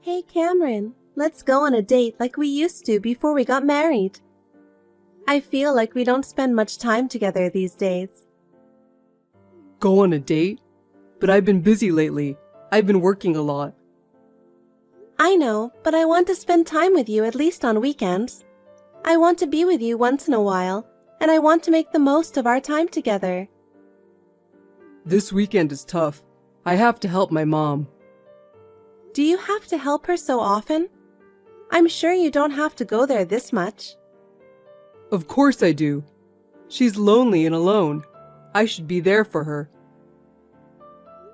Hey Cameron, let's go on a date like we used to before we got married. I feel like we don't spend much time together these days. Go on a date? But I've been busy lately. I've been working a lot. I know, but I want to spend time with you at least on weekends. I want to be with you once in a while, and I want to make the most of our time together. This weekend is tough. I have to help my mom. Do you have to help her so often? I'm sure you don't have to go there this much. Of course I do. She's lonely and alone. I should be there for her.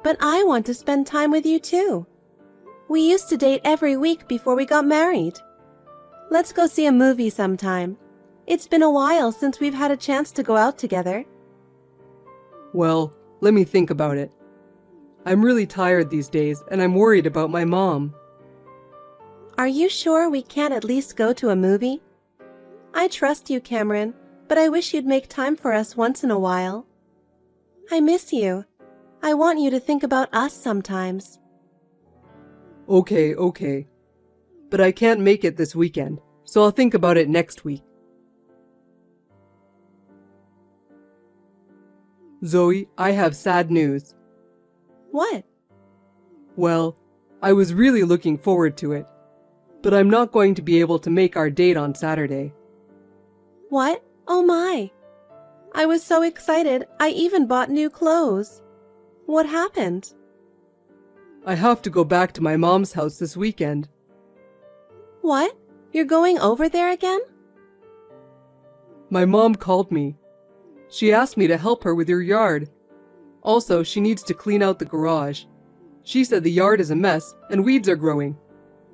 But I want to spend time with you too. We used to date every week before we got married. Let's go see a movie sometime. It's been a while since we've had a chance to go out together. Well, let me think about it. I'm really tired these days, and I'm worried about my mom. Are you sure we can't at least go to a movie? I trust you, Cameron, but I wish you'd make time for us once in a while. I miss you. I want you to think about us sometimes. Okay. But I can't make it this weekend, so I'll think about it next week. Zoe, I have sad news. What? Well, I was really looking forward to it, but I'm not going to be able to make our date on Saturday. What? Oh my! I was so excited, I even bought new clothes. What happened? I have to go back to my mom's house this weekend. What? You're going over there again? My mom called me. She asked me to help her with her yard. Also, she needs to clean out the garage. She said the yard is a mess and weeds are growing.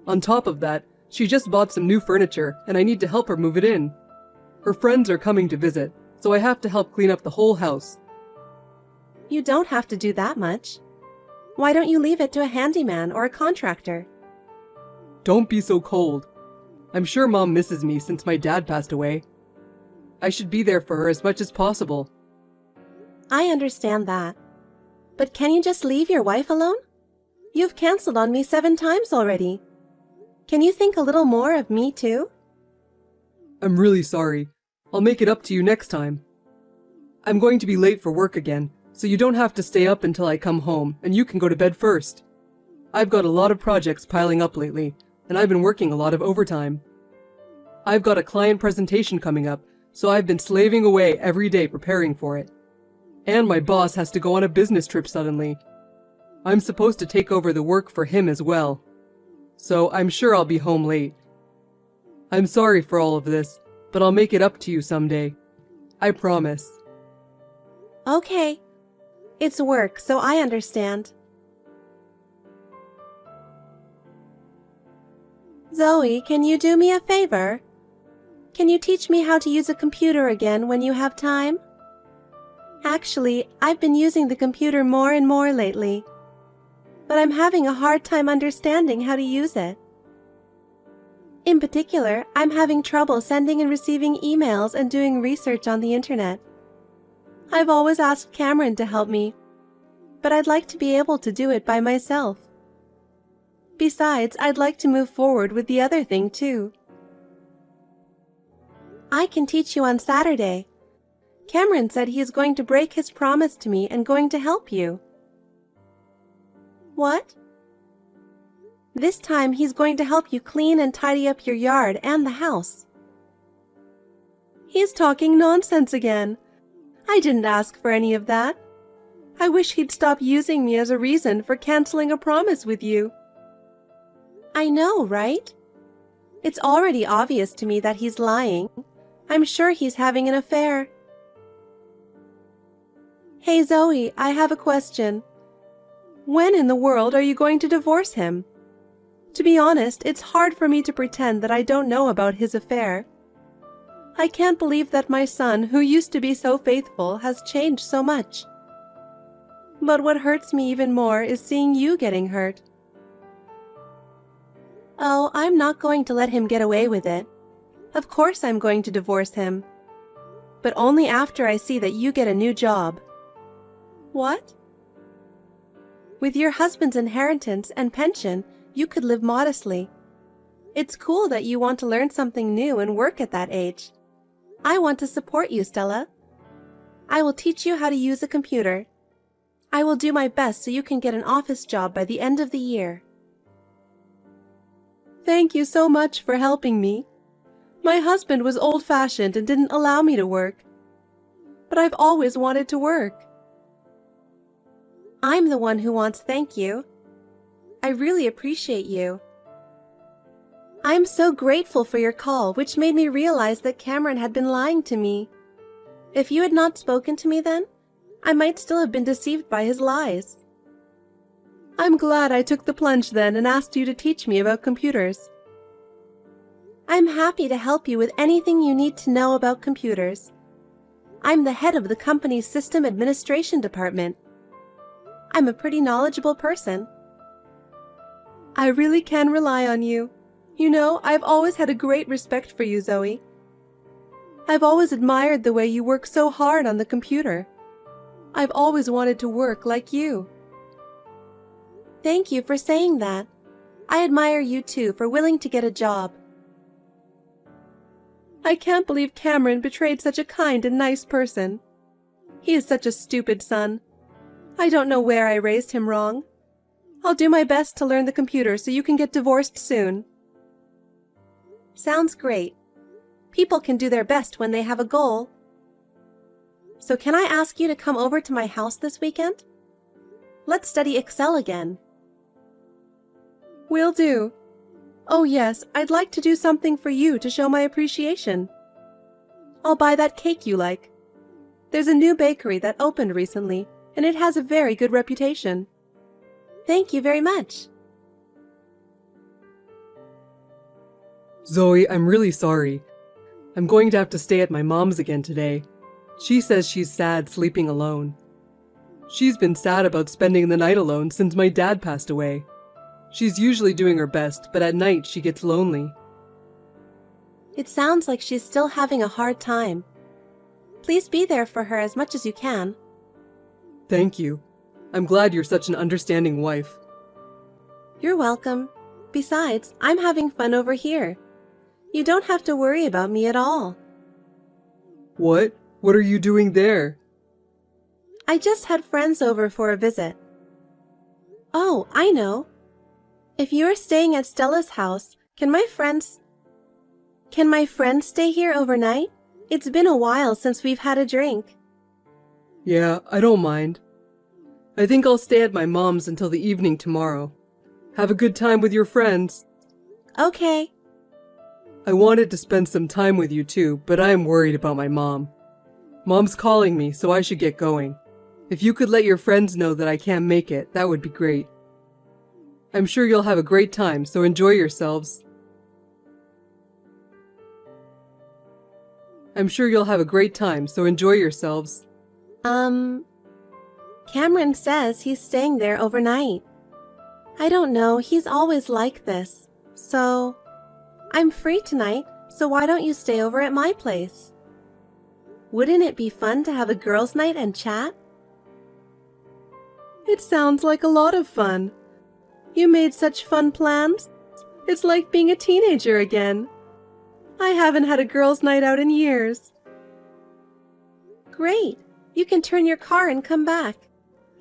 On top of that, she just bought some new furniture and I need to help her move it in. Her friends are coming to visit, so I have to help clean up the whole house. You don't have to do that much. Why don't you leave it to a handyman or a contractor? Don't be so cold. I'm sure Mom misses me since my dad passed away. I should be there for her as much as possible. I understand that. But can you just leave your wife alone? You've canceled on me 7 times already. Can you think a little more of me too? I'm really sorry. I'll make it up to you next time. I'm going to be late for work again, so you don't have to stay up until I come home and you can go to bed first. I've got a lot of projects piling up lately, and I've been working a lot of overtime. I've got a client presentation coming up, so I've been slaving away every day preparing for it. And my boss has to go on a business trip suddenly. I'm supposed to take over the work for him as well. So I'm sure I'll be home late. I'm sorry for all of this, but I'll make it up to you someday. I promise. Okay. It's work, so I understand. Zoe, can you do me a favor? Can you teach me how to use a computer again when you have time? Actually, I've been using the computer more and more lately, but I'm having a hard time understanding how to use it. In particular, I'm having trouble sending and receiving emails and doing research on the internet. I've always asked Cameron to help me, but I'd like to be able to do it by myself. Besides, I'd like to move forward with the other thing too. I can teach you on Saturday. Cameron said he is going to break his promise to me and going to help you. What? This time he's going to help you clean and tidy up your yard and the house. He's talking nonsense again. I didn't ask for any of that. I wish he'd stop using me as a reason for canceling a promise with you. I know, right? It's already obvious to me that he's lying. I'm sure he's having an affair. Hey Zoe, I have a question. When in the world are you going to divorce him? To be honest, it's hard for me to pretend that I don't know about his affair. I can't believe that my son, who used to be so faithful, has changed so much. But what hurts me even more is seeing you getting hurt. Oh, I'm not going to let him get away with it. Of course I'm going to divorce him. But only after I see that you get a new job. What? With your husband's inheritance and pension, you could live modestly. It's cool that you want to learn something new and work at that age. I want to support you, Stella. I will teach you how to use a computer. I will do my best so you can get an office job by the end of the year. Thank you so much for helping me. My husband was old-fashioned and didn't allow me to work. But I've always wanted to work. I'm the one who wants thank you. I really appreciate you. I'm so grateful for your call, which made me realize that Cameron had been lying to me. If you had not spoken to me then, I might still have been deceived by his lies. I'm glad I took the plunge then and asked you to teach me about computers. I'm happy to help you with anything you need to know about computers. I'm the head of the company's system administration department. I'm a pretty knowledgeable person. I really can rely on you. You know, I've always had a great respect for you, Zoe. I've always admired the way you work so hard on the computer. I've always wanted to work like you. Thank you for saying that. I admire you too for willing to get a job. I can't believe Cameron betrayed such a kind and nice person. He is such a stupid son. I don't know where I raised him wrong. I'll do my best to learn the computer so you can get divorced soon. Sounds great. People can do their best when they have a goal. So can I ask you to come over to my house this weekend? Let's study Excel again. Will do. Oh yes, I'd like to do something for you to show my appreciation. I'll buy that cake you like. There's a new bakery that opened recently, and it has a very good reputation. Thank you very much. Zoe, I'm really sorry. I'm going to have to stay at my mom's again today. She says she's sad sleeping alone. She's been sad about spending the night alone since my dad passed away. She's usually doing her best, but at night she gets lonely. It sounds like she's still having a hard time. Please be there for her as much as you can. Thank you. I'm glad you're such an understanding wife. You're welcome. Besides, I'm having fun over here. You don't have to worry about me at all. What? What are you doing there? I just had friends over for a visit. Oh, I know. If you're staying at Stella's house, can my friends stay here overnight? It's been a while since we've had a drink. Yeah, I don't mind. I think I'll stay at my mom's until the evening tomorrow. Have a good time with your friends. Okay. I wanted to spend some time with you too, but I am worried about my mom. Mom's calling me, so I should get going. If you could let your friends know that I can't make it, that would be great. I'm sure you'll have a great time, so enjoy yourselves. I'm sure you'll have a great time, so enjoy yourselves. Cameron says he's staying there overnight. I don't know, he's always like this. So, I'm free tonight, so why don't you stay over at my place? Wouldn't it be fun to have a girls' night and chat? It sounds like a lot of fun. You made such fun plans. It's like being a teenager again. I haven't had a girls' night out in years. Great. You can turn your car and come back.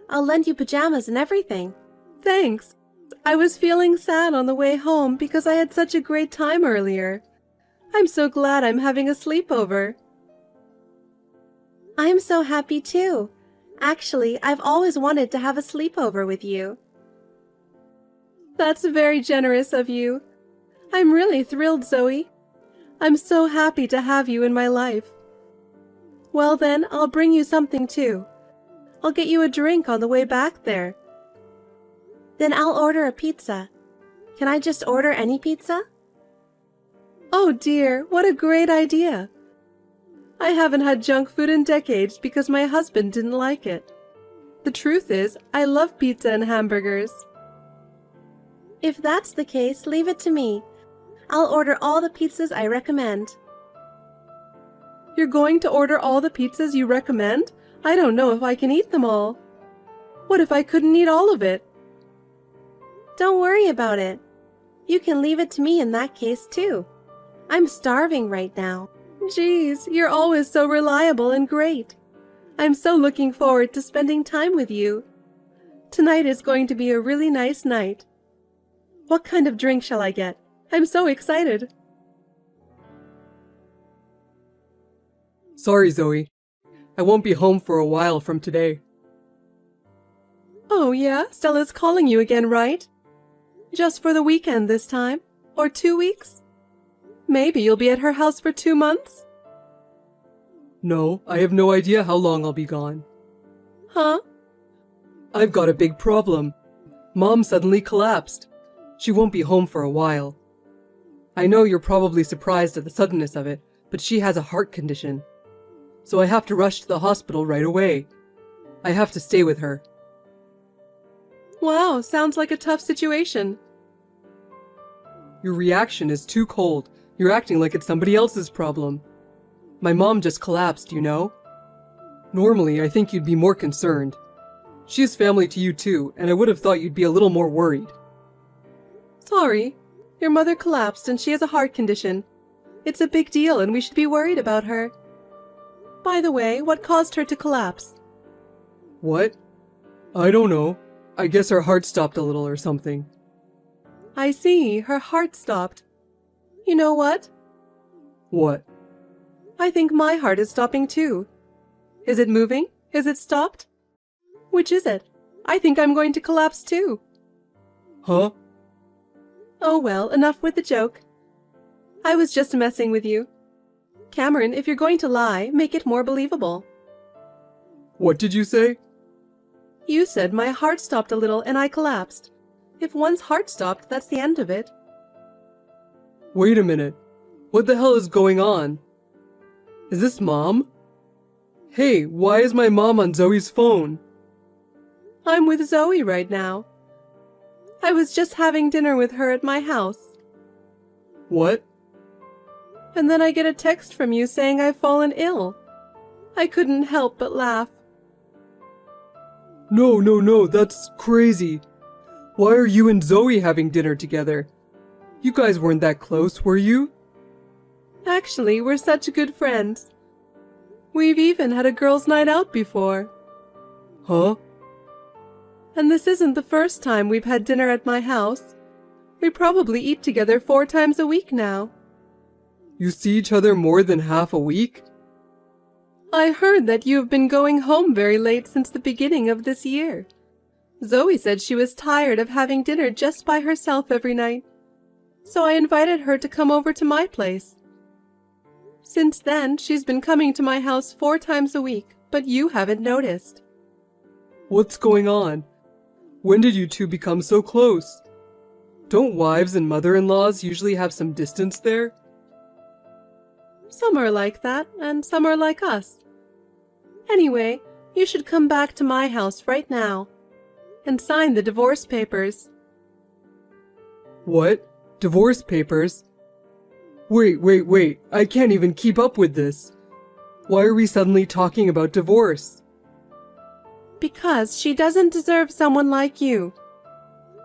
I'll lend you pajamas and everything. Thanks. I was feeling sad on the way home because I had such a great time earlier. I'm so glad I'm having a sleepover. I'm so happy too. Actually, I've always wanted to have a sleepover with you. That's very generous of you. I'm really thrilled, Zoe. I'm so happy to have you in my life. Well then, I'll bring you something too. I'll get you a drink on the way back there. Then I'll order a pizza. Can I just order any pizza? Oh dear, what a great idea. I haven't had junk food in decades because my husband didn't like it. The truth is, I love pizza and hamburgers. If that's the case, leave it to me. I'll order all the pizzas I recommend. You're going to order all the pizzas you recommend? I don't know if I can eat them all. What if I couldn't eat all of it? Don't worry about it. You can leave it to me in that case, too. I'm starving right now. Geez, you're always so reliable and great. I'm so looking forward to spending time with you. Tonight is going to be a really nice night. What kind of drink shall I get? I'm so excited. Sorry, Zoe. I won't be home for a while from today. Oh yeah, Stella's calling you again, right? Just for the weekend this time? Or 2 weeks? Maybe you'll be at her house for 2 months? No, I have no idea how long I'll be gone. Huh? I've got a big problem. Mom suddenly collapsed. She won't be home for a while. I know you're probably surprised at the suddenness of it, but she has a heart condition. So I have to rush to the hospital right away. I have to stay with her. Wow, sounds like a tough situation. Your reaction is too cold. You're acting like it's somebody else's problem. My mom just collapsed, you know? Normally, I think you'd be more concerned. She is family to you too, and I would have thought you'd be a little more worried. Sorry, your mother collapsed and she has a heart condition. It's a big deal and we should be worried about her. By the way, what caused her to collapse? What? I don't know. I guess her heart stopped a little or something. I see, her heart stopped. You know what? What? I think my heart is stopping too. Is it moving? Is it stopped? Which is it? I think I'm going to collapse too. Huh? Oh well, enough with the joke. I was just messing with you. Cameron, if you're going to lie, make it more believable. What did you say? You said my heart stopped a little and I collapsed. If one's heart stopped, that's the end of it. Wait a minute. What the hell is going on? Is this Mom? Hey, why is my mom on Zoe's phone? I'm with Zoe right now. I was just having dinner with her at my house. What? And then I get a text from you saying I've fallen ill. I couldn't help but laugh. No, that's crazy. Why are you and Zoe having dinner together? You guys weren't that close, were you? Actually, we're such good friends. We've even had a girls' night out before. Huh? And this isn't the first time we've had dinner at my house. We probably eat together 4 times a week now. You see each other more than half a week? I heard that you've been going home very late since the beginning of this year. Zoe said she was tired of having dinner just by herself every night, so I invited her to come over to my place. Since then, she's been coming to my house 4 times a week, but you haven't noticed. What's going on? When did you two become so close? Don't wives and mother-in-laws usually have some distance there? Some are like that, and some are like us. Anyway, you should come back to my house right now and sign the divorce papers. What? Divorce papers? Wait, I can't even keep up with this. Why are we suddenly talking about divorce? Because she doesn't deserve someone like you.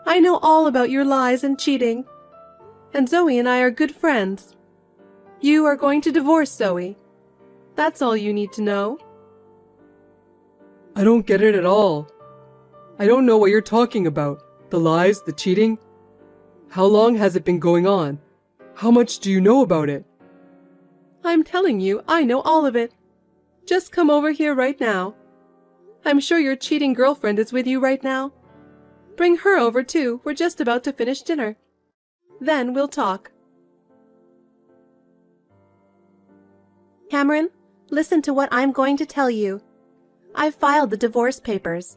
I know all about your lies and cheating, and Zoe and I are good friends. You are going to divorce Zoe. That's all you need to know. I don't get it at all. I don't know what you're talking about. The lies, the cheating. How long has it been going on? How much do you know about it? I'm telling you, I know all of it. Just come over here right now. I'm sure your cheating girlfriend is with you right now. Bring her over too. We're just about to finish dinner. Then we'll talk. Cameron, listen to what I'm going to tell you. I've filed the divorce papers.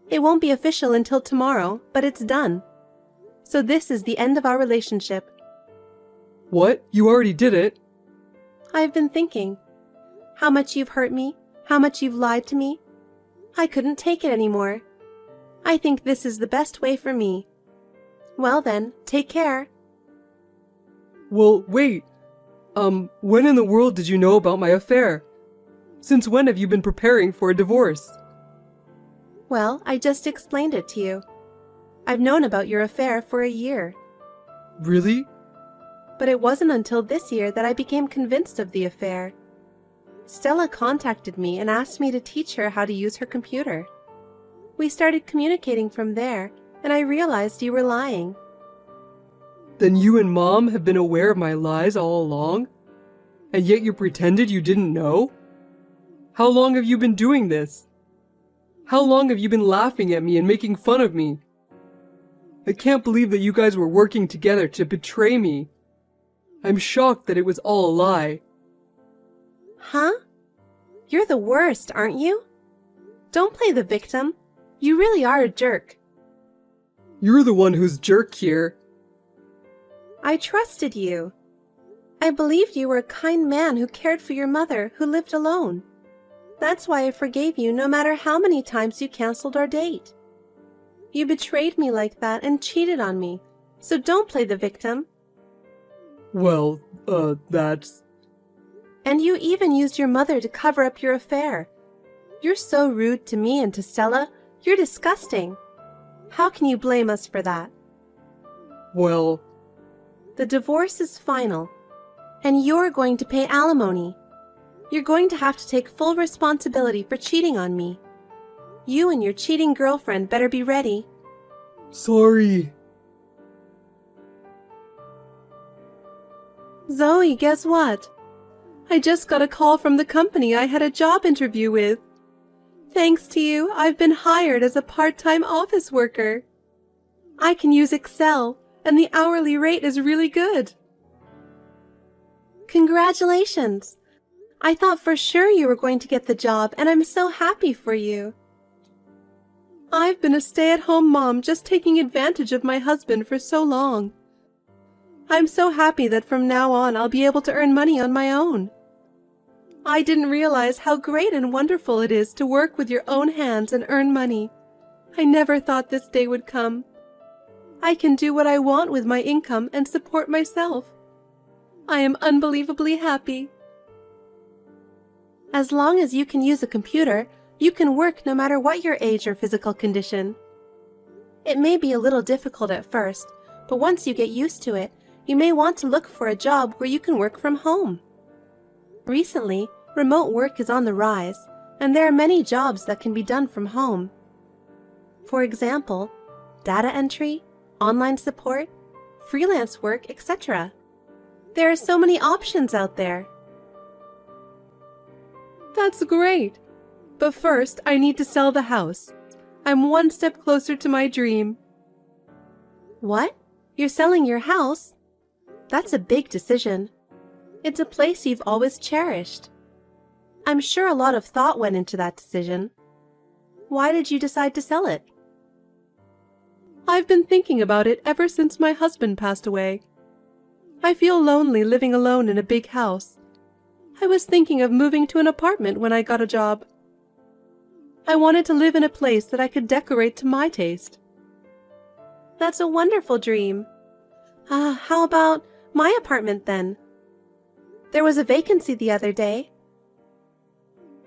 It won't be official until tomorrow, but it's done. So this is the end of our relationship. What? You already did it? I've been thinking. How much you've hurt me, how much you've lied to me. I couldn't take it anymore. I think this is the best way for me. Well then, take care. Well, wait. When in the world did you know about my affair? Since when have you been preparing for a divorce? Well, I just explained it to you. I've known about your affair for a year. Really? But it wasn't until this year that I became convinced of the affair. Stella contacted me and asked me to teach her how to use her computer. We started communicating from there, and I realized you were lying. Then you and Mom have been aware of my lies all along? And yet you pretended you didn't know? How long have you been doing this? How long have you been laughing at me and making fun of me? I can't believe that you guys were working together to betray me. I'm shocked that it was all a lie. Huh? You're the worst, aren't you? Don't play the victim. You really are a jerk. You're the one who's jerk here. I trusted you. I believed you were a kind man who cared for your mother, who lived alone. That's why I forgave you no matter how many times you canceled our date. You betrayed me like that and cheated on me, so don't play the victim. Well, that's... And you even used your mother to cover up your affair. You're so rude to me and to Stella. You're disgusting. How can you blame us for that? Well... The divorce is final, and you're going to pay alimony. You're going to have to take full responsibility for cheating on me. You and your cheating girlfriend better be ready. Sorry. Zoe, guess what? I just got a call from the company I had a job interview with. Thanks to you, I've been hired as a part-time office worker. I can use Excel, and the hourly rate is really good. Congratulations! I thought for sure you were going to get the job, and I'm so happy for you. I've been a stay-at-home mom just taking advantage of my husband for so long. I'm so happy that from now on I'll be able to earn money on my own. I didn't realize how great and wonderful it is to work with your own hands and earn money. I never thought this day would come. I can do what I want with my income and support myself. I am unbelievably happy. As long as you can use a computer, you can work no matter what your age or physical condition. It may be a little difficult at first, but once you get used to it, you may want to look for a job where you can work from home. Recently, remote work is on the rise, and there are many jobs that can be done from home. For example, data entry, online support, freelance work, etc. There are so many options out there. That's great! But first, I need to sell the house. I'm one step closer to my dream. What? You're selling your house? That's a big decision. It's a place you've always cherished. I'm sure a lot of thought went into that decision. Why did you decide to sell it? I've been thinking about it ever since my husband passed away. I feel lonely living alone in a big house. I was thinking of moving to an apartment when I got a job. I wanted to live in a place that I could decorate to my taste. That's a wonderful dream. How about my apartment then? There was a vacancy the other day.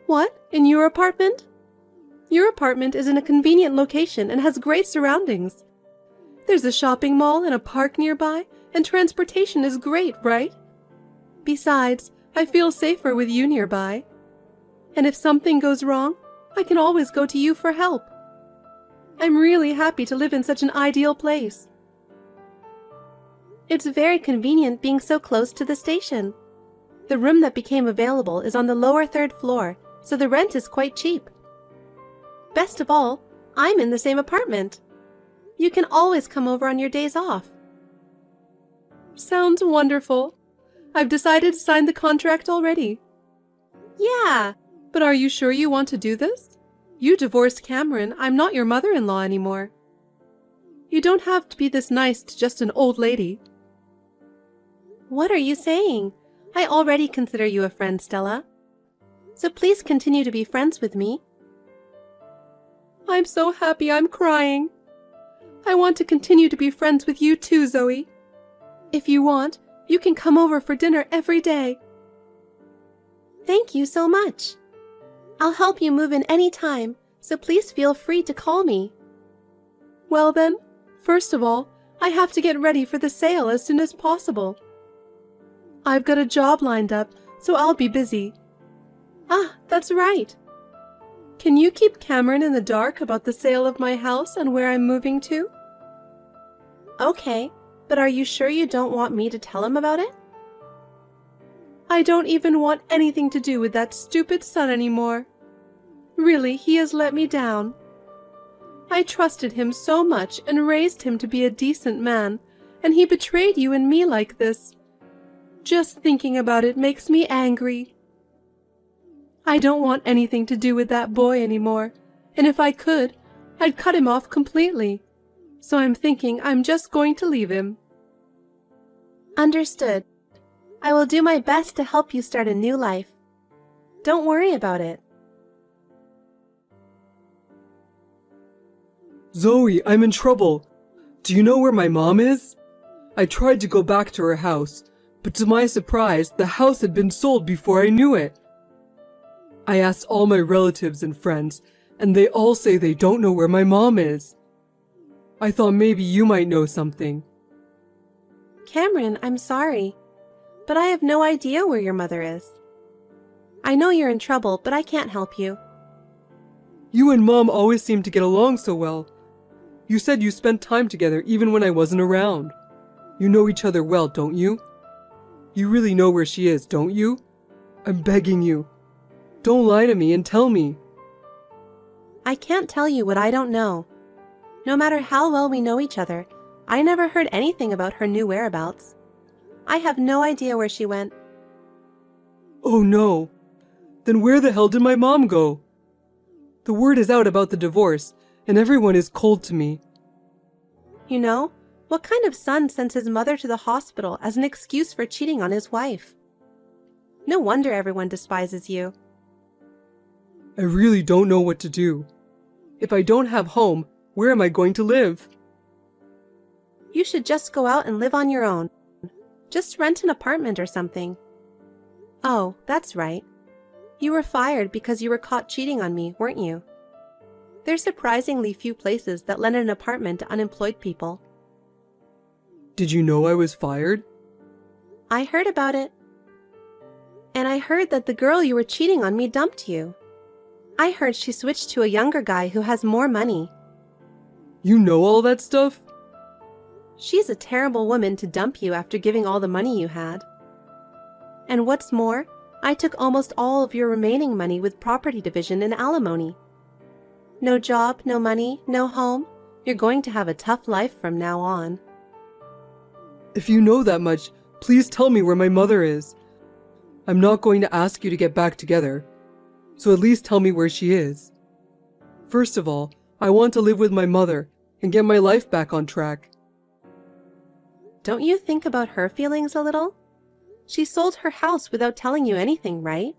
What? In your apartment? Your apartment is in a convenient location and has great surroundings. There's a shopping mall and a park nearby, and transportation is great, right? Besides, I feel safer with you nearby. And if something goes wrong, I can always go to you for help. I'm really happy to live in such an ideal place. It's very convenient being so close to the station. The room that became available is on the lower third floor, so the rent is quite cheap. Best of all, I'm in the same apartment. You can always come over on your days off. Sounds wonderful. I've decided to sign the contract already. Yeah, but are you sure you want to do this? You divorced Cameron. I'm not your mother-in-law anymore. You don't have to be this nice to just an old lady. What are you saying? I already consider you a friend, Stella. So please continue to be friends with me. I'm so happy I'm crying. I want to continue to be friends with you too, Zoe. If you want, you can come over for dinner every day. Thank you so much. I'll help you move in any time, so please feel free to call me. Well then, First of all, I have to get ready for the sale as soon as possible. I've got a job lined up, so I'll be busy. Ah, that's right. Can you keep Cameron in the dark about the sale of my house and where I'm moving to? Okay, but are you sure you don't want me to tell him about it? I don't even want anything to do with that stupid son anymore. Really, he has let me down. I trusted him so much and raised him to be a decent man, and he betrayed you and me like this. Just thinking about it makes me angry. I don't want anything to do with that boy anymore, and if I could, I'd cut him off completely. So I'm thinking I'm just going to leave him. Understood. I will do my best to help you start a new life. Don't worry about it. Zoe, I'm in trouble. Do you know where my mom is? I tried to go back to her house, but to my surprise, the house had been sold before I knew it. I asked all my relatives and friends, and they all say they don't know where my mom is. I thought maybe you might know something. Cameron, I'm sorry, but I have no idea where your mother is. I know you're in trouble, but I can't help you. You and Mom always seem to get along so well. You said you spent time together even when I wasn't around. You know each other well, don't you? You really know where she is, don't you? I'm begging you. Don't lie to me and tell me. I can't tell you what I don't know. No matter how well we know each other, I never heard anything about her new whereabouts. I have no idea where she went. Oh no. Then where the hell did my mom go? The word is out about the divorce, and everyone is cold to me. You know, what kind of son sends his mother to the hospital as an excuse for cheating on his wife? No wonder everyone despises you. I really don't know what to do. If I don't have home, where am I going to live? You should just go out and live on your own. Just rent an apartment or something. Oh, that's right. You were fired because you were caught cheating on me, weren't you? There's surprisingly few places that lend an apartment to unemployed people. Did you know I was fired? I heard about it. And I heard that the girl you were cheating on me dumped you. I heard she switched to a younger guy who has more money. You know all that stuff? She's a terrible woman to dump you after giving all the money you had. And what's more, I took almost all of your remaining money with property division and alimony. No job, no money, no home. You're going to have a tough life from now on. If you know that much, please tell me where my mother is. I'm not going to ask you to get back together, so at least tell me where she is. First of all, I want to live with my mother and get my life back on track. Don't you think about her feelings a little? She sold her house without telling you anything, right?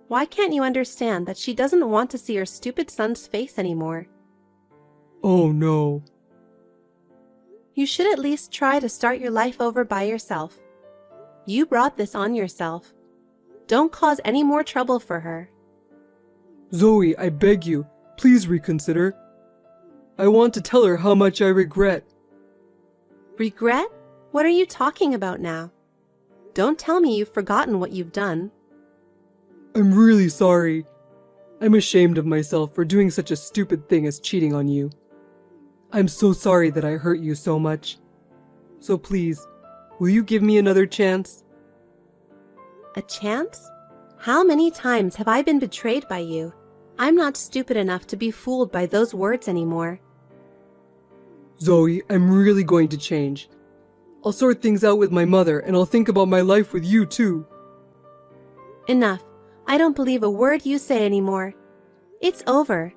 Why can't you understand that she doesn't want to see her stupid son's face anymore? Oh no. You should at least try to start your life over by yourself. You brought this on yourself. Don't cause any more trouble for her. Zoe, I beg you, please reconsider. I want to tell her how much I regret. Regret? What are you talking about now? Don't tell me you've forgotten what you've done. I'm really sorry. I'm ashamed of myself for doing such a stupid thing as cheating on you. I'm so sorry that I hurt you so much. So please, will you give me another chance? A chance? How many times have I been betrayed by you? I'm not stupid enough to be fooled by those words anymore. Zoe, I'm really going to change. I'll sort things out with my mother and I'll think about my life with you too. Enough. I don't believe a word you say anymore. It's over.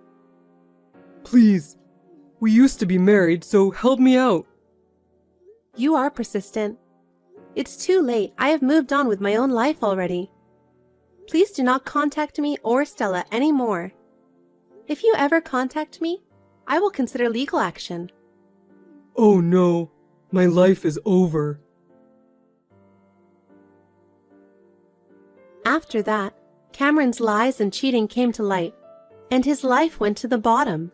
Please. We used to be married, so help me out. You are persistent. It's too late. I have moved on with my own life already. Please do not contact me or Stella anymore. If you ever contact me, I will consider legal action. Oh no, my life is over. After that, Cameron's lies and cheating came to light, and his life went to the bottom.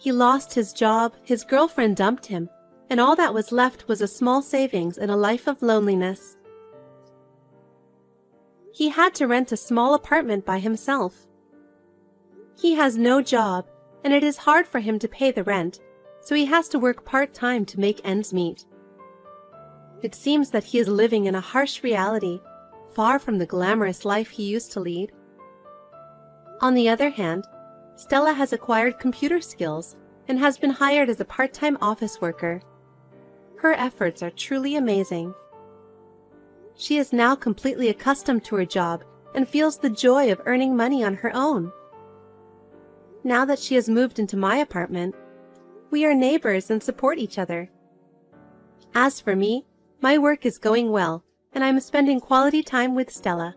He lost his job, his girlfriend dumped him, and all that was left was a small savings and a life of loneliness. He had to rent a small apartment by himself. He has no job, and it is hard for him to pay the rent, so he has to work part-time to make ends meet. It seems that he is living in a harsh reality, far from the glamorous life he used to lead. On the other hand, Stella has acquired computer skills and has been hired as a part-time office worker. Her efforts are truly amazing. She is now completely accustomed to her job and feels the joy of earning money on her own. Now that she has moved into my apartment, we are neighbors and support each other. As for me, my work is going well, and I'm spending quality time with Stella.